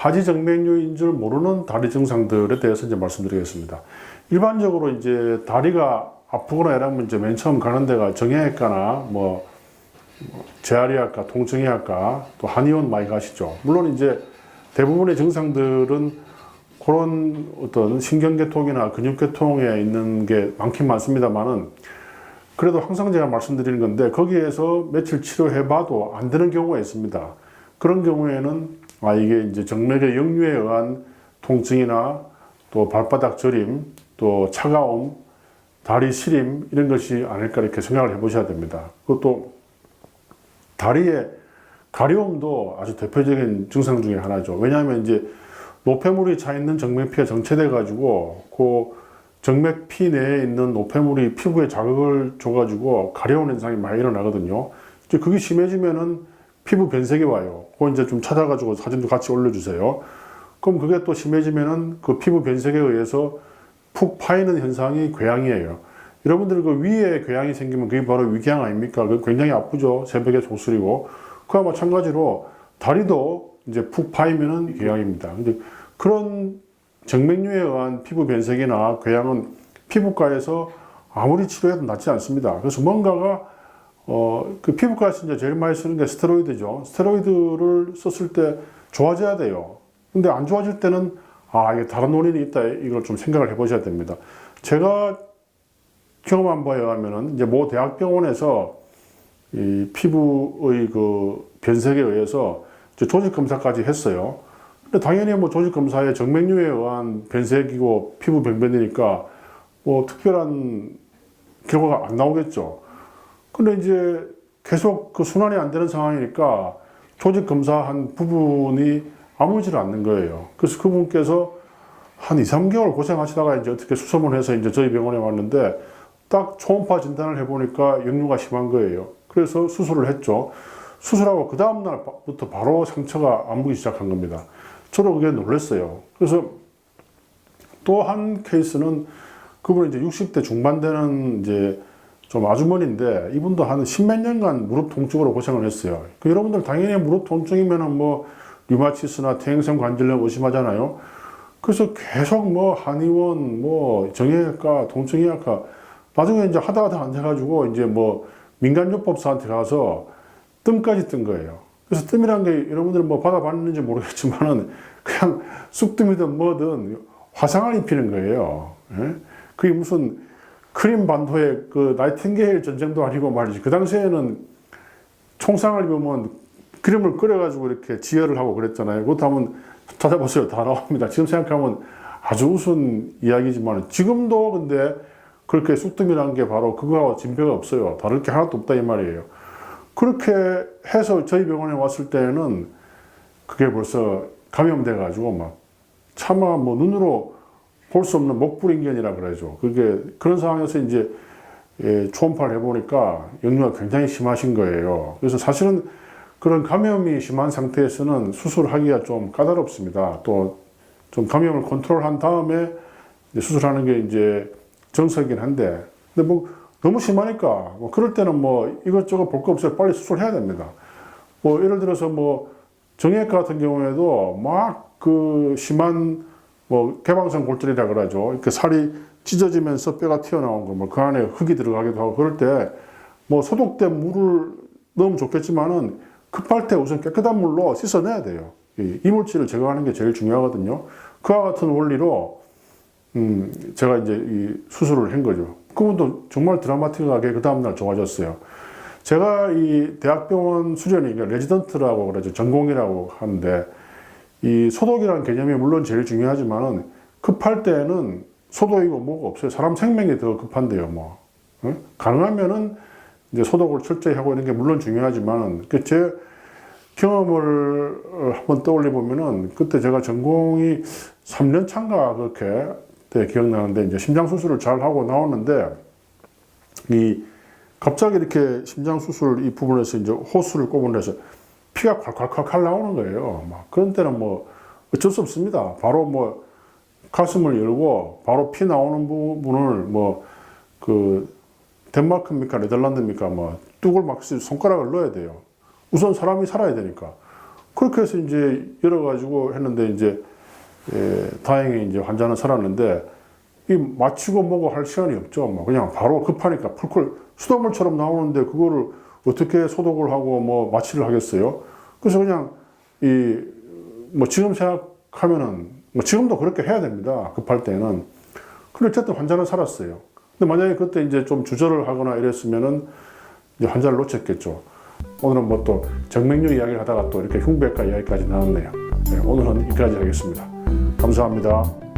하지정맥류인 줄 모르는 다리 증상들에 대해서 이제 말씀드리겠습니다. 일반적으로 이제 다리가 아프거나 이러면 이제 맨 처음 가는 데가 정형외과나 재활의학과, 통증의학과, 또 한의원 많이 가시죠. 물론 이제 대부분의 증상들은 그런 어떤 신경계통이나 근육계통에 있는 게 많긴 많습니다만은 그래도 항상 제가 말씀드리는 건데 거기에서 며칠 치료해봐도 안 되는 경우가 있습니다. 그런 경우에는 이게 이제 정맥의 역류에 의한 통증이나 또 발바닥 저림, 또 차가움, 다리 시림 이런 것이 아닐까 이렇게 생각을 해보셔야 됩니다. 그것도 다리에 가려움도 아주 대표적인 증상 중에 하나죠. 왜냐하면 이제 노폐물이 차 있는 정맥피가 정체돼 가지고 그 정맥피 내에 있는 노폐물이 피부에 자극을 줘가지고 가려운 현상이 많이 일어나거든요. 이제 그게 심해지면은 피부 변색이 와요. 그거 이제 좀 찾아가지고 사진도 같이 올려주세요. 그럼 그게 또 심해지면은 그 피부 변색에 의해서 푹 파이는 현상이 궤양이에요. 여러분들 그 위에 궤양이 생기면 그게 바로 위궤양 아닙니까? 그 굉장히 아프죠. 새벽에 속쓰리고. 그와 마찬가지로 다리도 이제 푹 파이면은 궤양입니다. 근데 그런 정맥류에 의한 피부 변색이나 궤양은 피부과에서 아무리 치료해도 낫지 않습니다. 그래서 뭔가가 그 피부과에서 이제 제일 많이 쓰는 게 스테로이드죠. 스테로이드를 썼을 때 좋아져야 돼요. 근데 안 좋아질 때는 이게 다른 원인이 있다. 이걸 좀 생각을 해보셔야 됩니다. 제가 경험한 바에 의하면은 이제 모 대학병원에서 이 피부의 그 변색에 의해서 조직 검사까지 했어요. 근데 당연히 조직 검사에 정맥류에 의한 변색이고 피부 병변이니까 특별한 결과가 안 나오겠죠. 근데 이제 계속 그 순환이 안 되는 상황이니까 조직 검사한 부분이 아물지를 않는 거예요. 그래서 그분께서 한 2, 3개월 고생하시다가 이제 어떻게 수소문 해서 이제 저희 병원에 왔는데 딱 초음파 진단을 해보니까 역류가 심한 거예요. 그래서 수술을 했죠. 수술하고 그 다음날부터 바로 상처가 안 보기 시작한 겁니다. 저도 그게 놀랐어요. 그래서 또 한 케이스는 그분은 이제 60대 중반 되는 이제 좀 아주머니인데 이분도 한 10몇 년간 무릎 통증으로 고생을 했어요. 여러분들 당연히 무릎 통증이면은 류마티스나 퇴행성 관절염 의심하잖아요. 그래서 계속 한의원, 정형외과, 통증의학과 나중에 이제 하다 앉아가지고 이제 민간요법사한테 가서 뜸까지 뜬 거예요. 그래서 뜸이란 게 여러분들 받아봤는지 모르겠지만은 그냥 쑥뜸이든 뭐든 화상을 입히는 거예요. 예? 그게 무슨 크림 반도의 그 나이팅게일 전쟁도 아니고 말이지. 그 당시에는 총상을 입으면 기름을 끓여가지고 이렇게 지혈을 하고 그랬잖아요. 그것도 한번 찾아보세요. 다 나옵니다. 지금 생각하면 아주 우스운 이야기지만 지금도 근데 그렇게 쑥뜸이라는 게 바로 그거하고 진배가 없어요. 다를 게 하나도 없다 이 말이에요. 그렇게 해서 저희 병원에 왔을 때는 그게 벌써 감염돼 가지고 차마 눈으로 볼 수 없는 목불인견이라 그러죠. 그런 상황에서 이제 초음파를 해보니까 역류가 굉장히 심하신 거예요. 그래서 사실은 그런 감염이 심한 상태에서는 수술하기가 좀 까다롭습니다. 또 좀 감염을 컨트롤한 다음에 수술하는 게 이제 정석이긴 한데, 근데 너무 심하니까 그럴 때는 이것저것 볼 거 없어요. 빨리 수술해야 됩니다. 예를 들어서 정형외과 같은 경우에도 그 심한 개방성 골절이라 그러죠. 이렇게 살이 찢어지면서 뼈가 튀어나온 거, 그 안에 흙이 들어가기도 하고 그럴 때 소독된 물을 넣으면 좋겠지만은 급할 때 우선 깨끗한 물로 씻어내야 돼요. 이물질을 제거하는 게 제일 중요하거든요. 그와 같은 원리로 제가 이제 이 수술을 한 거죠. 그분도 정말 드라마틱하게 그 다음날 좋아졌어요. 제가 이 대학병원 수련이 레지던트라고 그러죠. 전공이라고 하는데 이 소독이라는 개념이 물론 제일 중요하지만은 급할 때는 소독이고 뭐가 없어요. 사람 생명이 더 급한데요. 가능하면은 이제 소독을 철저히 하고 있는 게 물론 중요하지만은 제 경험을 한번 떠올려 보면은 그때 제가 전공이 3년 차인가 그렇게 때 기억나는데 이제 심장 수술을 잘 하고 나왔는데 갑자기 이렇게 심장 수술 이 부분에서 이제 호수를 꼽으면서 피가 콸콸콸 나오는 거예요. 그런 때는 어쩔 수 없습니다. 바로 가슴을 열고 바로 피 나오는 부분을 그 덴마크입니까 네덜란드입니까 뚝을 손가락을 넣어야 돼요. 우선 사람이 살아야 되니까. 그렇게 해서 이제 열어가지고 했는데 이제 다행히 이제 환자는 살았는데 이 마취고 뭐고 할 시간이 없죠. 뭐 그냥 바로 급하니까 풀콜 수돗물처럼 나오는데 그거를 어떻게 소독을 하고 뭐 마취를 하겠어요? 그래서 그냥 뭐 지금 생각하면은 뭐 지금도 그렇게 해야 됩니다. 급할 때는. 근데 어쨌든 환자는 살았어요. 근데 만약에 그때 이제 좀 주저를 하거나 이랬으면은 이제 환자를 놓쳤겠죠. 오늘은 뭐 또 정맥류 이야기를 하다가 또 이렇게 흉부외과 이야기까지 나왔네요. 네, 오늘은 여기까지 하겠습니다. 감사합니다.